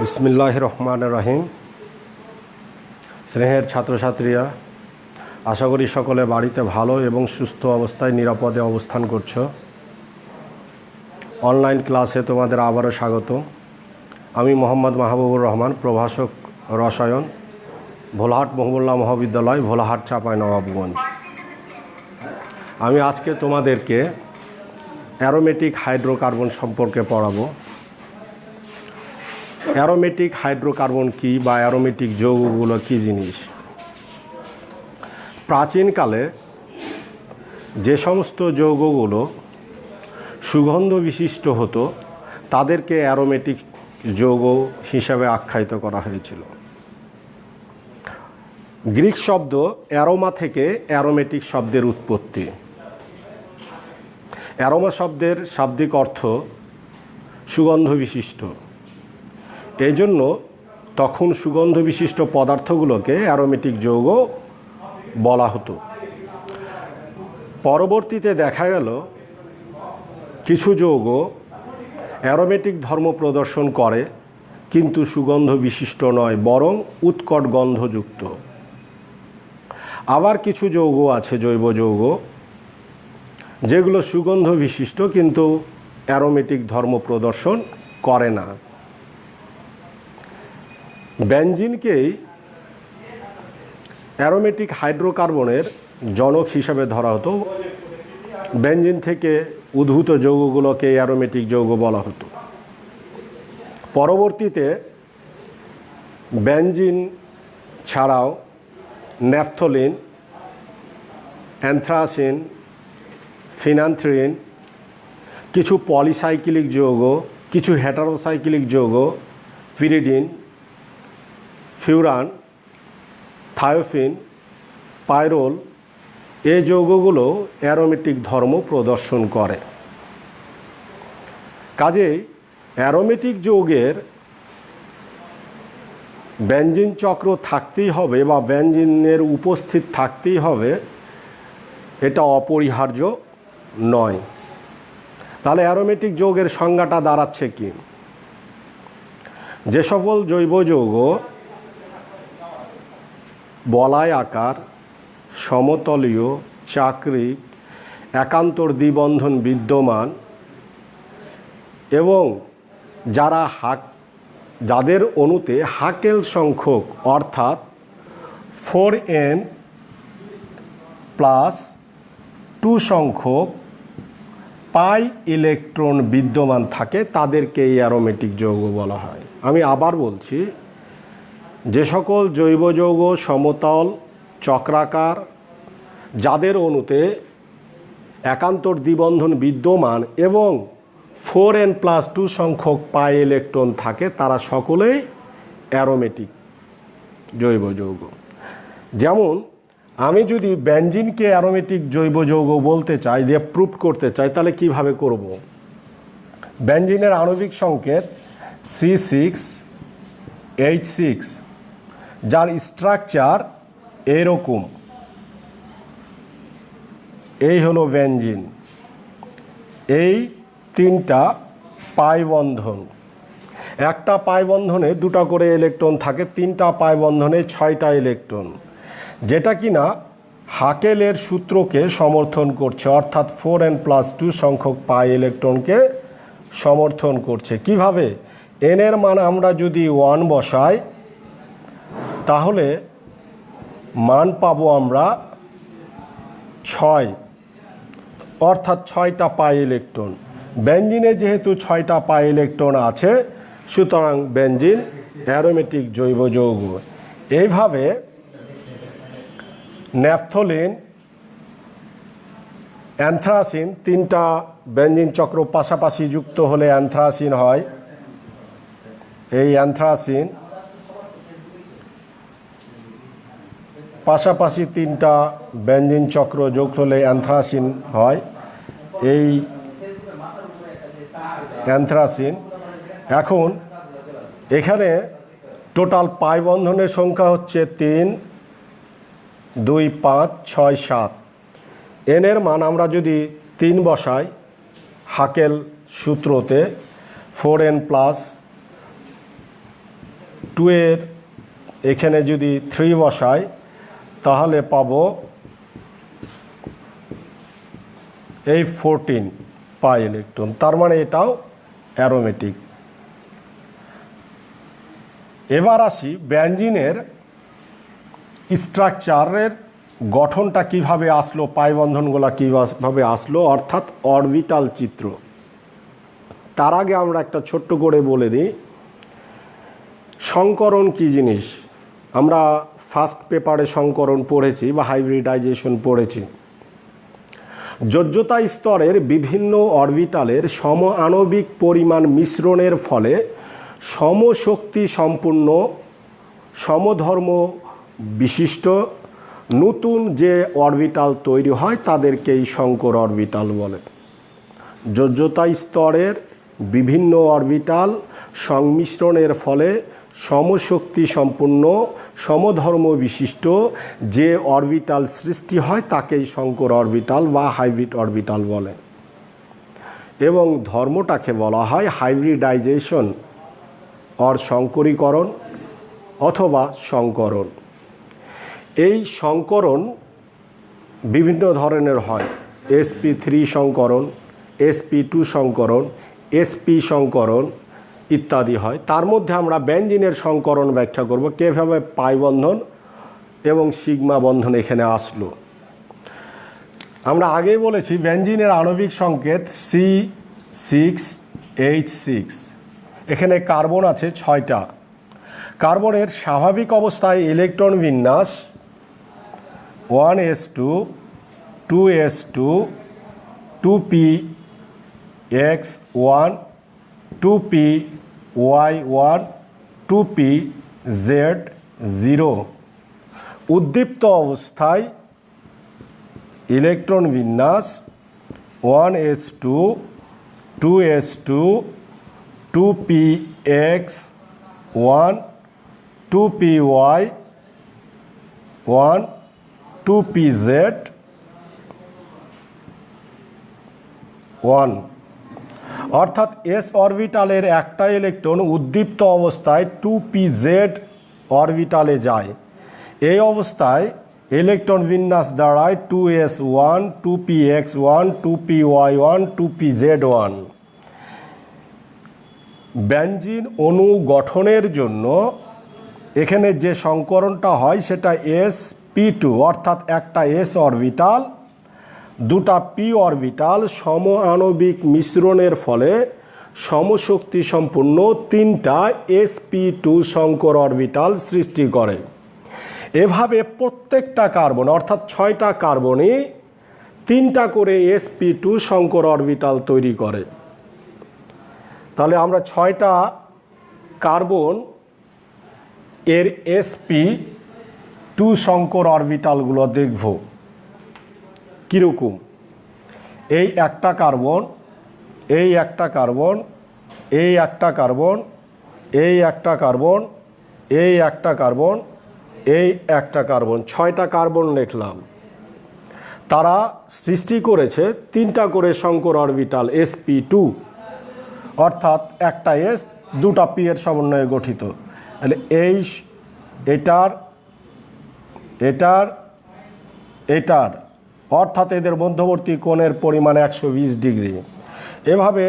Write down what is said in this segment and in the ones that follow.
বিসমিল্লাহির রহমানির রহিম। স্নেহের ছাত্রছাত্রীরা, আশা করি সকলে বাড়িতে ভালো এবং সুস্থ অবস্থায় নিরাপদে অবস্থান করছো। অনলাইন ক্লাসে তোমাদের আবারও স্বাগত। আমি মোহাম্মদ মাহবুবুর রহমান, প্রভাষক রসায়ন, ভোলাহাট মহবুল্লাহ মহাবিদ্যালয়, ভোলাহাট চাঁপাইনবাবগঞ্জ। আমি আজকে তোমাদেরকে অ্যারোমেটিক হাইড্রোকার্বন সম্পর্কে পড়াবো। অ্যারোমেটিক হাইড্রোকার্বন কী বা অ্যারোমেটিক যৌগগুলো কী জিনিস? প্রাচীনকালে যে সমস্ত যৌগগুলো সুগন্ধ বিশিষ্ট হতো তাদেরকে অ্যারোমেটিক যৌগ হিসাবে আখ্যায়িত করা হয়েছিল। গ্রিক শব্দ অ্যারোমা থেকে অ্যারোমেটিক শব্দের উৎপত্তি। অ্যারোমা শব্দের শাব্দিক অর্থ সুগন্ধ বিশিষ্ট। এই জন্য তখন সুগন্ধ বিশিষ্ট পদার্থগুলোকে অ্যারোমেটিক যৌগ বলা হতো। পরবর্তীতে দেখা গেল কিছু যৌগ অ্যারোমেটিক ধর্ম প্রদর্শন করে কিন্তু সুগন্ধ বিশিষ্ট নয়, বরং উৎকট গন্ধযুক্ত। আবার কিছু যৌগ আছে, জৈব যৌগ, যেগুলো সুগন্ধ বিশিষ্ট কিন্তু অ্যারোমেটিক ধর্ম প্রদর্শন করে না। বেনজিনকেই অ্যারোমেটিক হাইড্রোকার্বনের জনক হিসাবে ধরা হতো। বেনজিন থেকে উদ্ভূত যৌগগুলোকে অ্যারোমেটিক যৌগ বলা হতো। পরবর্তীতে বেনজিন ছাড়াও ন্যাপথলিন, অ্যানথ্রাসিন, ফিনান্থ্রিন, কিছু পলিসাইক্লিক যৌগ, কিছু হেটারোসাইক্লিক যৌগ, পিরিডিন, ফিউরান, থায়োফিন, পাইরোল, এই যৌগগুলো অ্যারোমেটিক ধর্ম প্রদর্শন করে। কাজেই অ্যারোমেটিক যৌগের বেনজিন চক্র থাকতেই হবে বা বেনজিনের উপস্থিত থাকতেই হবে, এটা অপরিহার্য নয়। তাহলে অ্যারোমেটিক যৌগের সংজ্ঞাটা দাঁড়াচ্ছে কি? যে সকল জৈব যৌগ বলয় আকার, সমতলীয়, চাক্রিক, একান্তর দ্বিবন্ধন বিদ্যমান এবং যাদের অণুতে হাকেল সংখ্যক অর্থাৎ 4n+2 সংখ্যক পাই ইলেকট্রন বিদ্যমান থাকে তাদেরকে এই অ্যারোমেটিক যৌগ বলা হয়। আমি আবার বলছি, যে সকল জৈব যৌগ সমতল, চক্রাকার, যাদের অণুতে একান্তর দ্বিবন্ধন বিদ্যমান এবং 4n+2 সংখ্যক পাই ইলেকট্রন থাকে তারা সকলেই অ্যারোমেটিক জৈব যৌগ। যেমন আমি যদি বেনজিনকে অ্যারোমেটিক জৈব যৌগ বলতে চাই, দিয়ে প্রুভ করতে চাই, তাহলে কিভাবে করব? বেনজিনের আণবিক সংকেত C6H6, যার স্ট্রাকচার এরকম। এই হলো বেনজিন। এই তিনটা পাই বন্ধন, একটা পাই বন্ধনে দুটো করে ইলেকট্রন থাকে, তিনটা পাই বন্ধনে 6টা ইলেকট্রন, যেটা কিনা হাকেলের সূত্রকে সমর্থন করছে, অর্থাৎ 4n+2 সংখ্যক পাই ইলেকট্রনকে সমর্থন করছে। কিভাবে? n এর মান আমরা যদি 1 বসাই তাহলে মান পাবো আমরা 6, অর্থাৎ 6টা পাই ইলেকট্রন। বেনজিনে যেহেতু 6টা পাই ইলেকট্রন আছে, সুতরাং বেনজিন অ্যারোমেটিক জৈব যৌগ। এইভাবে ন্যাপথলিন, অ্যানথ্রাসিন, তিনটা বেনজিন চক্র পাশাপাশি যুক্ত হলে অ্যানথ্রাসিন হয়। এই অ্যানথ্রাসিন পাশাপাশি তিনটা বেনজিন চক্র যোগ হলে অ্যানথ্রাসিন হয়। এই অ্যানথ্রাসিন। এখন এখানে টোটাল পাই বন্ধনের সংখ্যা হচ্ছে 3, 2, 5, 6, 7। n এর মান আমরা যদি 3 বসাই হাকেল সূত্রতে, 4n+ 2 এর এখানে যদি 3 বসাই তাহলে পাবো এই 14 পাই ইলেকট্রন, তার মানে এটাও অ্যারোমেটিক। এবার আসি বেঞ্জিনের স্ট্রাকচারের গঠনটা কিভাবে আসলো, পাই বন্ধনগুলা কীভাবে আসলো, অর্থাৎ অরবিটাল চিত্র। তার আগে আমরা একটা ছোট্ট করে বলে দিই সংকরণ কী জিনিস। আমরা ফার্স্ট পেপারে সংকরণ পড়েছি বা হাইব্রিডাইজেশন পড়েছি। যোজ্যতা স্তরের বিভিন্ন অরবিটালের সম আণবিক পরিমাণ মিশ্রণের ফলে সমশক্তি সম্পূর্ণ সমধর্ম বিশিষ্ট নতুন যে অরবিটাল তৈরি হয় তাদেরকেই সংকর অরবিটাল বলে। যোজ্যতা স্তরের বিভিন্ন অরবিটাল সংমিশ্রণের ফলে সমশক্তি সম্পূর্ণ সমধর্ম বিশিষ্ট যে অরবিটাল সৃষ্টি হয় তাকেই সংকর অরবিটাল বা হাইব্রিড অরবিটাল বলে, এবং ধর্মটাকে বলা হয় হাইব্রিডাইজেশন অর সংকরীকরণ অথবা সংকরণ। এই সংকরণ বিভিন্ন ধরনের হয়, sp3 সংকরণ, sp2 সংকরণ, sp সংকরণ ইত্যাদি হয়। তার মধ্যে আমরা বেঞ্জিনের সংকরণ ব্যাখ্যা করব, কীভাবে পাই বন্ধন এবং সিগমা বন্ধন এখানে আসলো। আমরা আগেই বলেছি বেঞ্জিনের আণবিক সংকেত C6H6। এখানে কার্বন আছে 6টা। কার্বনের স্বাভাবিক অবস্থায় ইলেকট্রন বিন্যাস 1s2 2s2 2px1 2py1 2pz0। উদ্দীপ্ত অবস্থায় ইলেকট্রন বিন্যাস 1s2 2s2 2px1 2py1 2pz1। অর্থাৎ এস অরবিটালের একটা ইলেকট্রন উদ্দীপ্ত অবস্থায় 2pz অরবিটালে যায়। এই অবস্থায় ইলেকট্রন বিন্যাস দাঁড়ায় 2s1 2px1 2py1 2pz1। Benzene অণু গঠনের জন্য এখানে যে সংকরণটা হয় সেটা sp2, অর্থাৎ একটা s অরবিটাল দুটা p অরবিটাল সম আণবিক মিশ্রণের ফলে সমশক্তি সম্পূর্ণ 3টা sp2 সংকর অরবিটাল সৃষ্টি করে। এভাবে প্রত্যেকটা কার্বন অর্থাৎ 6টা কার্বনই 3টা করে sp2 সংকর অরবিটাল তৈরি করে। তাহলে আমরা 6টা কার্বন এর sp2 সংকর অরবিটালগুলো দেখব কীরকম। এই একটা কার্বন, এই একটা কার্বন, এই একটা কার্বন, এই একটা কার্বন, এই একটা কার্বন, এই একটা কার্বন, 6টা কার্বন লিখলাম। তারা সৃষ্টি করেছে 3টা করে সংকর অরবিটাল sp2, অর্থাৎ একটা s 2টা p এর সমন্বয়ে গঠিত। তাহলে এটার এটার এটার অর্থাৎ এদের মধ্যবর্তী কোণের পরিমাণ 120 ডিগ্রি। এভাবে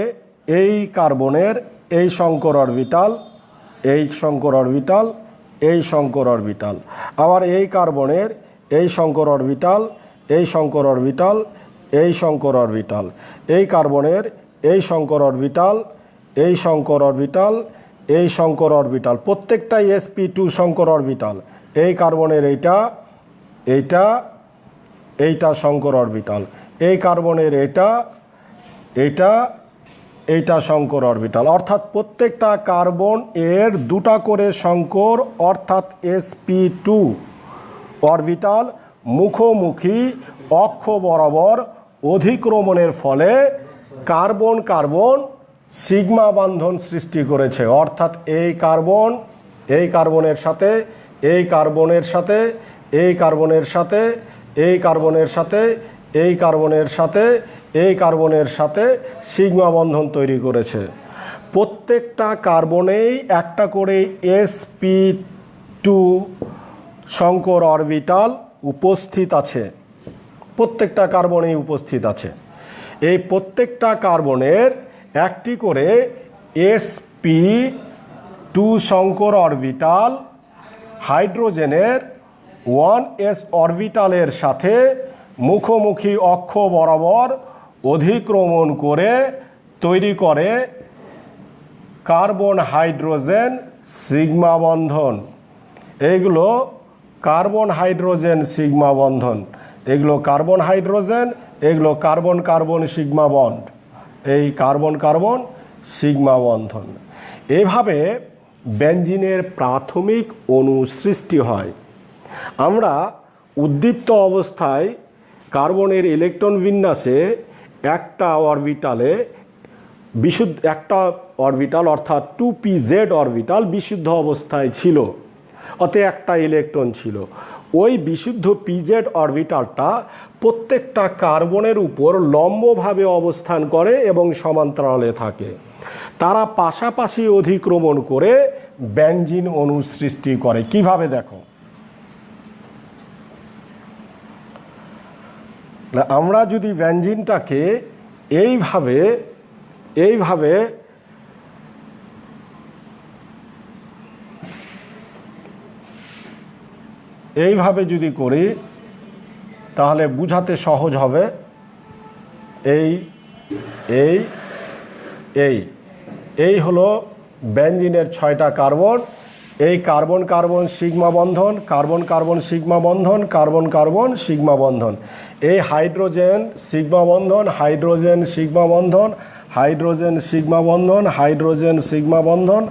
এই কার্বনের এই সংকর অরবিটাল, এই সংকর অরবিটাল, এই সংকর অরবিটাল, আবার এই কার্বনের এই সংকর অরবিটাল, এই সংকর অরবিটাল, এই সংকর অরবিটাল, এই কার্বনের এই সংকর অরবিটাল, এই সংকর অরবিটাল, এই সংকর অরবিটাল, প্রত্যেকটাই sp2 সংকর অরবিটাল। এই কার্বনের এইটা এইটা এইটা সংকর অরবিটাল, এই কার্বনের এটা এইটা এইটা সংকর অরবিটাল। অর্থাৎ প্রত্যেকটা কার্বন এর 2টা করে সংকর অর্থাৎ sp2 অরবিটাল মুখোমুখি অক্ষ বরাবর অধিক্রমণের ফলে কার্বন কার্বন সিগমা বন্ধন সৃষ্টি করেছে। অর্থাৎ এই কার্বন এই কার্বনের সাথে এই কার্বনের সাথে এই কার্বনের সাথে এই কার্বনের সাথে এই কার্বনের সাথে এই কার্বনের সাথে সিগমা বন্ধন তৈরি করেছে। প্রত্যেকটা কার্বনেই একটা করে sp2 সংকর অরবিটাল উপস্থিত আছে, প্রত্যেকটা কার্বনেই উপস্থিত আছে। এই প্রত্যেকটা কার্বনের একটি করে sp2 সংকর অরবিটাল হাইড্রোজেনের 1s অরবিটালের সাথে মুখোমুখি অক্ষ বরাবর অধিক্রমণ করে তৈরি করে কার্বন হাইড্রোজেন সিগমা বন্ধন। এইগুলো কার্বন হাইড্রোজেন সিগমা বন্ধন, এগুলো কার্বন হাইড্রোজেন, এগুলো কার্বন কার্বন সিগমা বন্ড, এই কার্বন কার্বন সিগমা বন্ধন। এভাবে বেঞ্জিনের প্রাথমিক অণু সৃষ্টি হয়। আমরা উদ্দীপ্ত অবস্থায় কার্বনের ইলেকট্রন বিন্যাসে একটা অরবিটালে একটা অরবিটাল অর্থাৎ 2pz অরবিটাল বিশুদ্ধ অবস্থায় ছিল, অতএব একটা ইলেকট্রন ছিল। ওই বিশুদ্ধ pz অরবিটালটা প্রত্যেকটা কার্বনের উপর লম্বভাবে অবস্থান করে এবং সমান্তরালে থাকে। তারা পাশাপাশি অধিক্রমণ করে বেঞ্জিন অণু সৃষ্টি করে। কিভাবে দেখো, আমরা যদি বেঞ্জিনটাকে এইভাবে যদি করি তাহলে বুঝাতে সহজ হবে। এই হলো বেঞ্জিনের 6টা কার্বন। এই কার্বন কার্বন সিগমা বন্ধন, কার্বন কার্বন সিগমা বন্ধন, কার্বন কার্বন সিগমা বন্ধন। এই হাইড্রোজেন সিগমা বন্ধন, হাইড্রোজেন সিগমা বন্ধন, হাইড্রোজেন সিগমা বন্ধন, হাইড্রোজেন সিগমা বন্ধন,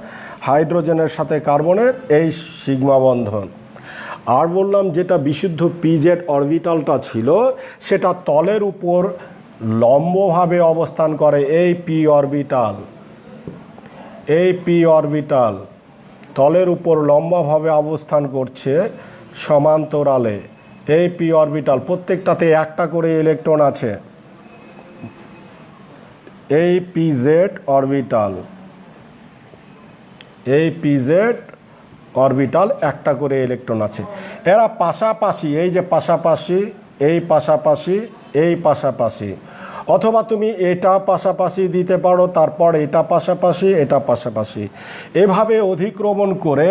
হাইড্রোজেনের সাথে কার্বনের এই সিগমা বন্ধন। আর বললাম যেটা বিশুদ্ধ pz অরবিটালটা ছিল সেটা তলের উপর লম্বভাবে অবস্থান করে। এই p অরবিটাল তলের উপর লম্বভাবে অবস্থান করছে সমান্তরালে। এই p অরবিটাল প্রত্যেকটাতে একটা করে ইলেকট্রন আছে। এই pz অরবিটাল একটা করে ইলেকট্রন আছে। এরা পাশাপাশি, এই যে পাশাপাশি, এই পাশাপাশি, এই পাশাপাশি, অথবা তুমি এটা পাশাপাশি দিতে পারো, তারপর এটা পাশাপাশি, এটা পাশাপাশি, এভাবে অধিক্রমণ করে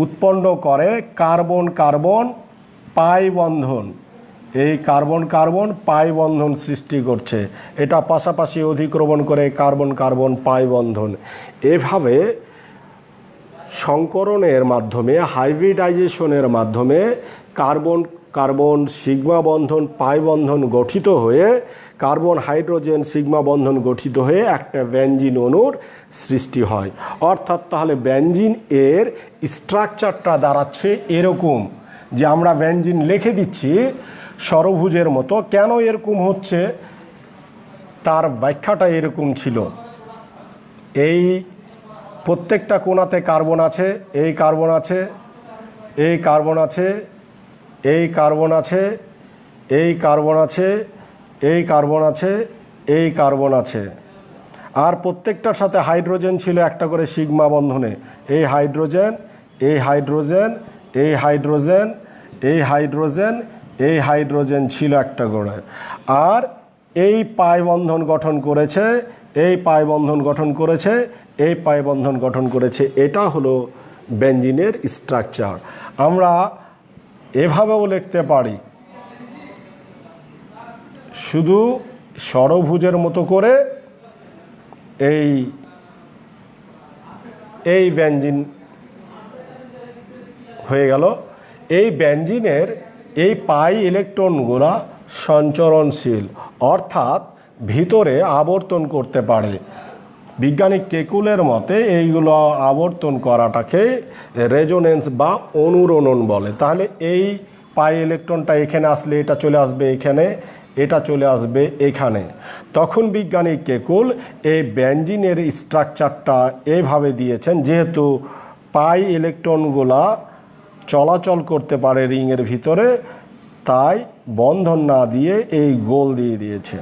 উৎপন্ন করে কার্বন কার্বন পাই বন্ধন। এই কার্বন কার্বন পাই বন্ধন সৃষ্টি করছে। এটা পাশাপাশি অধিক্রমণ করে কার্বন কার্বন পাই বন্ধন। এভাবে সংকরণের মাধ্যমে, হাইব্রিডাইজেশনের মাধ্যমে কার্বন কার্বন সিগমা বন্ধন পাই বন্ধন গঠিত হয়ে, কার্বন হাইড্রোজেন সিগমা বন্ধন গঠিত হয়ে একটা বেঞ্জিন অণুর সৃষ্টি হয়। অর্থাৎ তাহলে বেঞ্জিন এর স্ট্রাকচারটা দাঁড়াচ্ছে এরকম, যে আমরা বেঞ্জিন লিখে দিচ্ছি ষড়ভুজের মতো। কেন এরকম হচ্ছে তার ব্যাখ্যাটা এরকম ছিল। এই প্রত্যেকটা কোণাতে কার্বন আছে, এই কার্বন আছে, এই কার্বন আছে, এই কার্বন আছে, এই কার্বন আছে, এই কার্বন আছে, এই কার্বন আছে। আর প্রত্যেকটার সাথে হাইড্রোজেন ছিল একটা করে সিগমা বন্ধনে। এই হাইড্রোজেন, এই হাইড্রোজেন, এই হাইড্রোজেন, এই হাইড্রোজেন, এই হাইড্রোজেন ছিল একটা করে। আর এই পাই বন্ধন গঠন করেছে, এই পাই বন্ধন গঠন করেছে, এই পাই বন্ধন গঠন করেছে। এটা হলো বেঞ্জিনের স্ট্রাকচার। আমরা এভাবেও লিখতে পারি, শুধু ষড়ভুজের মতো করে এই বেঞ্জিন হয়ে গেল। এই বেঞ্জিনের এই পাই ইলেকট্রনগুলো সঞ্চরণশীল, অর্থাৎ ভিতরে আবর্তন করতে পারে। বিজ্ঞানী কেকুলের মতে এইগুলো আবর্তন করাটাকে রেজোনেন্স বা অনুরণন বলে। তাহলে এই পাই ইলেকট্রনটা এখানে আসলে এটা চলে আসবে এখানে, এটা চলে আসবে এখানে। তখন বিজ্ঞানী কেকুল এই বেঞ্জিনের স্ট্রাকচারটা এইভাবে দিয়েছেন, যেহেতু পাই ইলেকট্রনগুলা চলাচল করতে পারে রিংয়ের ভিতরে, তাই বন্ধন না দিয়ে এই গোল দিয়ে দিয়েছে।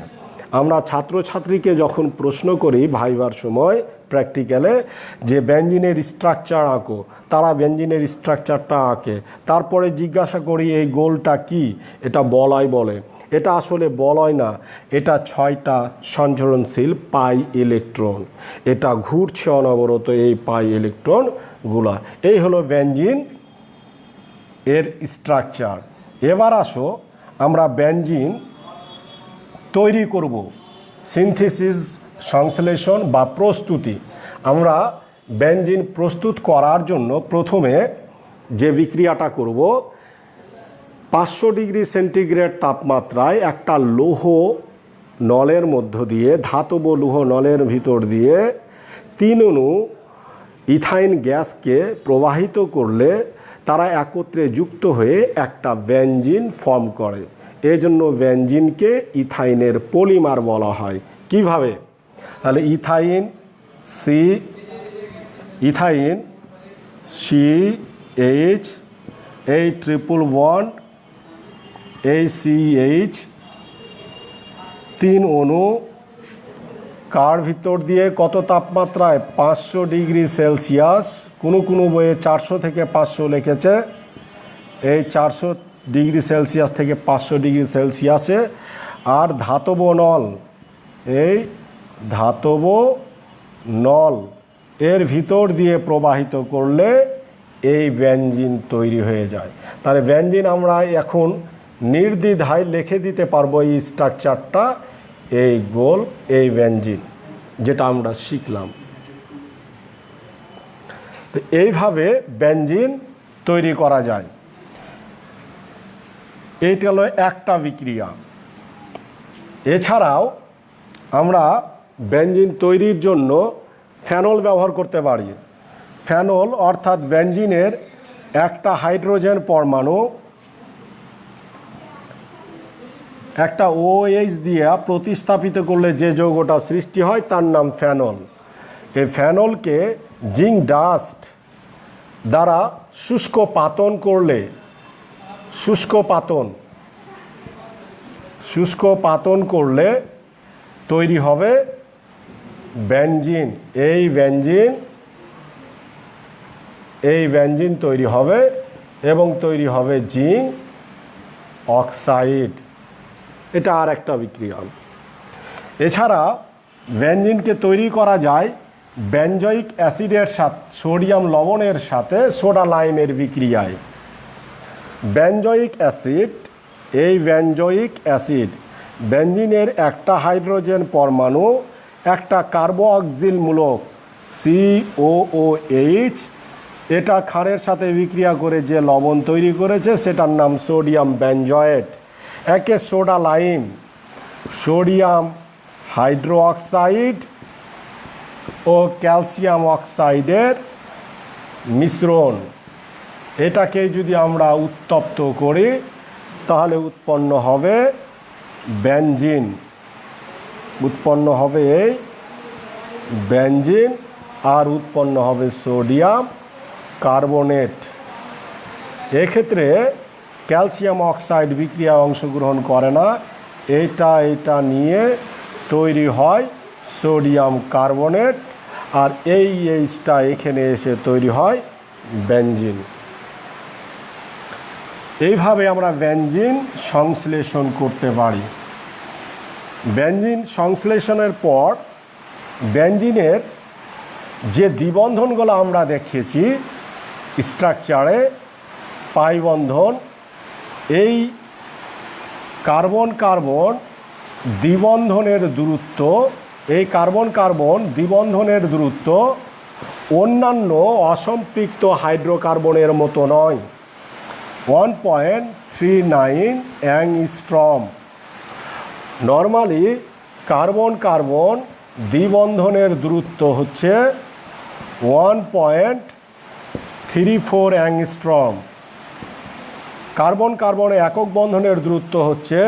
আমরা ছাত্রছাত্রীকে যখন প্রশ্ন করি ভাইবার সময় প্র্যাকটিক্যালে যে বেঞ্জিনের স্ট্রাকচার আঁকো, তারা বেঞ্জিনের স্ট্রাকচারটা আঁকে। তারপরে জিজ্ঞাসা করি এই গোলটা কি, এটা বলয় বলে। এটা আসলে বলয় না, এটা 6টা সঞ্চরণশীল পাই ইলেকট্রন। এটা ঘুরছে অনবরত এই পাই ইলেকট্রনগুলা। এই হলো বেঞ্জিন এর স্ট্রাকচার। এবার আসো আমরা বেঞ্জিন তৈরি করব, সিনথেসিস, সংশ্লেষণ বা প্রস্তুতি। আমরা বেঞ্জিন প্রস্তুত করার জন্য প্রথমে যে বিক্রিয়াটা করব, 500 ডিগ্রি সেন্টিগ্রেড তাপমাত্রায় একটা লৌহ নলের মধ্য দিয়ে, ধাতব লৌহ নলের ভিতর দিয়ে 3 অণু ইথাইন গ্যাসকে প্রবাহিত করলে তারা একত্রে যুক্ত হয়ে একটা বেঞ্জিন ফর্ম করে। এজন্য বেঞ্জিনকে ইথাইনের পলিমার বলা হয়। কিভাবে? তাহলে ইথাইন CH, এই ট্রিপল বন্ড, এই CH, 3 অণু কার ভিতর দিয়ে কত তাপমাত্রায়? 500 ডিগ্রি সেলসিয়াস। কোনো বইয়ে 400 থেকে 500 লিখেছে। এই 400 ডিগ্রি সেলসিয়াস থেকে 500 ডিগ্রি সেলসিয়াসে। আর ধাতব নল, এই ধাতব নল এর ভিতর দিয়ে প্রবাহিত করলে এই বেঞ্জিন তৈরি হয়ে যায়। তাহলে বেঞ্জিন আমরা এখন নির্দ্বিধায় লিখে দিতে পারবো এই স্ট্রাকচারটা, এই গোল, এই বেঞ্জিন, যেটা আমরা শিখলাম। তো এইভাবে বেঞ্জিন তৈরি করা যায়। এইটা হলো একটা বিক্রিয়া। এছাড়াও আমরা বেঞ্জিন তৈরির জন্য ফেনল ব্যবহার করতে পারি। ফেনল অর্থাৎ বেঞ্জিনের একটা হাইড্রোজেন পরমাণু একটা OH দিয়ে প্রতিস্থাপিত করলে যে যৌগটা সৃষ্টি হয় তার নাম ফেনল। এই ফেনলকে জিঙ্ক ডাস্ট দ্বারা শুষ্ক পাতন করলে তৈরি হবে বেঞ্জিন। এই বেঞ্জিন তৈরি হবে এবং তৈরি হবে জিঙ্ক অক্সাইড। এটা আর একটা বিক্রিয়া। এছাড়া বেঞ্জিনকে তৈরি করা যায় বেঞ্জয়িক অ্যাসিডের সাথে, সোডিয়াম লবণের সাথে সোডা লাইমের বিক্রিয়ায়। বেঞ্জয়িক অ্যাসিড, এই বেঞ্জয়িক অ্যাসিড বেঞ্জিনের একটা হাইড্রোজেন পরমাণু একটা কার্বোক্সিল মূলক COOH, এটা ক্ষারের সাথে বিক্রিয়া করে যে লবণ তৈরি করেছে সেটার নাম সোডিয়াম বেঞ্জয়েট। একে সোডা লাইম, সোডিয়াম হাইড্রোঅক্সাইড ও ক্যালসিয়াম অক্সাইডের মিশ্রণ। এটাকে যদি আমরা উত্তপ্ত করি তাহলে উৎপন্ন হবে বেঞ্জিন। এই বেঞ্জিন আর উৎপন্ন হবে সোডিয়াম কার্বনেট। এক্ষেত্রে ক্যালসিয়াম অক্সাইড বিক্রিয়ায় অংশগ্রহণ করে না। এটা নিয়ে তৈরি হয় সোডিয়াম কার্বনেট, আর এই এইচটা এখানে এসে তৈরি হয় বেঞ্জিন। এইভাবে আমরা বেঞ্জিন সংশ্লেষণ করতে পারি। বেঞ্জিন সংশ্লেষণের পর বেঞ্জিনের যে দ্বিবন্ধনগুলো আমরা দেখিয়েছি স্ট্রাকচারে, পাই বন্ধন, এই কার্বন কার্বন দ্বিবন্ধনের দূরত্ব, এই কার্বন কার্বন দ্বিবন্ধনের দূরত্ব অন্যান্য অসম্পৃক্ত হাইড্রোকার্বনের মতো নয়। 1.39 অ্যাংস্ট্রম। নর্মালি কার্বন কার্বন দ্বিবন্ধনের দূরত্ব হচ্ছে 1.34 অ্যাংস্ট্রম। কার্বন কার্বনে একক বন্ধনের দূরত্ব হচ্ছে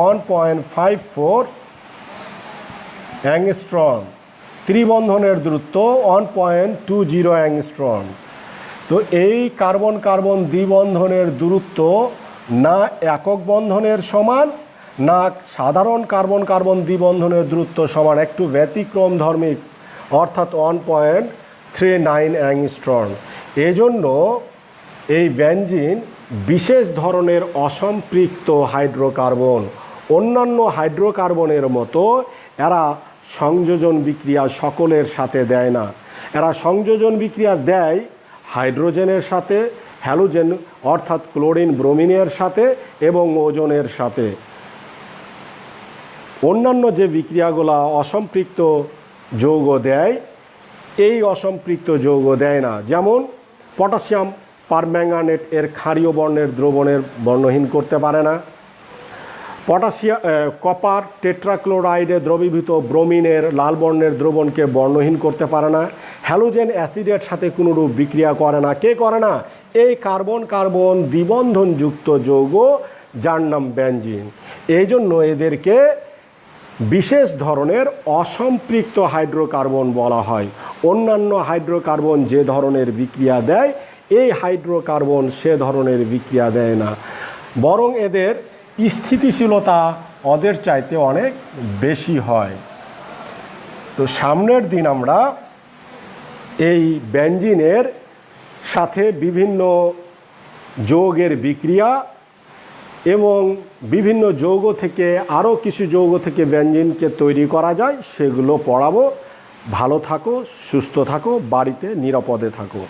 1.54 অ্যাংস্ট্রম। ত্রিবন্ধনের দূরত্ব 1.20 অ্যাংস্ট্রম। তো এই কার্বন কার্বন দ্বিবন্ধনের দূরত্ব না একক বন্ধনের সমান, না সাধারণ কার্বন কার্বন দ্বিবন্ধনের দূরত্ব সমান, একটু ব্যতিক্রম ধর্মিক, অর্থাৎ 1.39 অ্যাংস্ট্রম। এজন্য এই বেনজিন বিশেষ ধরনের অসম্পৃক্ত হাইড্রোকার্বন। অন্যান্য হাইড্রোকার্বনের মতো এরা সংযোজন বিক্রিয়া সকলের সাথে দেয় না। এরা সংযোজন বিক্রিয়া দেয় হাইড্রোজেনের সাথে, হ্যালোজেন অর্থাৎ ক্লোরিন ব্রোমিনের সাথে এবং ওজনের সাথে। অন্যান্য যে বিক্রিয়াগুলো অসম্পৃক্ত যৌগ দেয়, এই অসম্পৃক্ত যৌগ দেয় না। যেমন পটাশিয়াম পারম্যাঙ্গানেট এর ক্ষারীয় বর্ণের দ্রবণের বর্ণহীন করতে পারে না। কপার টেট্রাক্লোরাইডে দ্রবীভূত ব্রোমিনের লাল বর্ণের দ্রবণকে বর্ণহীন করতে পারে না। হ্যালোজেন অ্যাসিডের সাথে কোনোরূপ বিক্রিয়া করে না। কে করে না? এই কার্বন কার্বন দ্বিবন্ধনযুক্ত যৌগ, যার নাম বেনজিন। এই জন্য এদেরকে বিশেষ ধরনের অসম্পৃক্ত হাইড্রোকার্বন বলা হয়। অন্যান্য হাইড্রোকার্বন যে ধরনের বিক্রিয়া দেয়, এই হাইড্রোকার্বন সে ধরনের বিক্রিয়া দেয় না, বরং এদের স্থিতিশীলতা ওদের চাইতে অনেক বেশি হয়। তো সামনের দিন আমরা এই বেনজিনের সাথে বিভিন্ন যৌগের বিক্রিয়া এবং বিভিন্ন যৌগ থেকে আরও কিছু যৌগ থেকে বেনজিনকে তৈরি করা যায় সেগুলো পড়াবো। ভালো থাকো, সুস্থ থাকো, বাড়িতে নিরাপদে থাকো।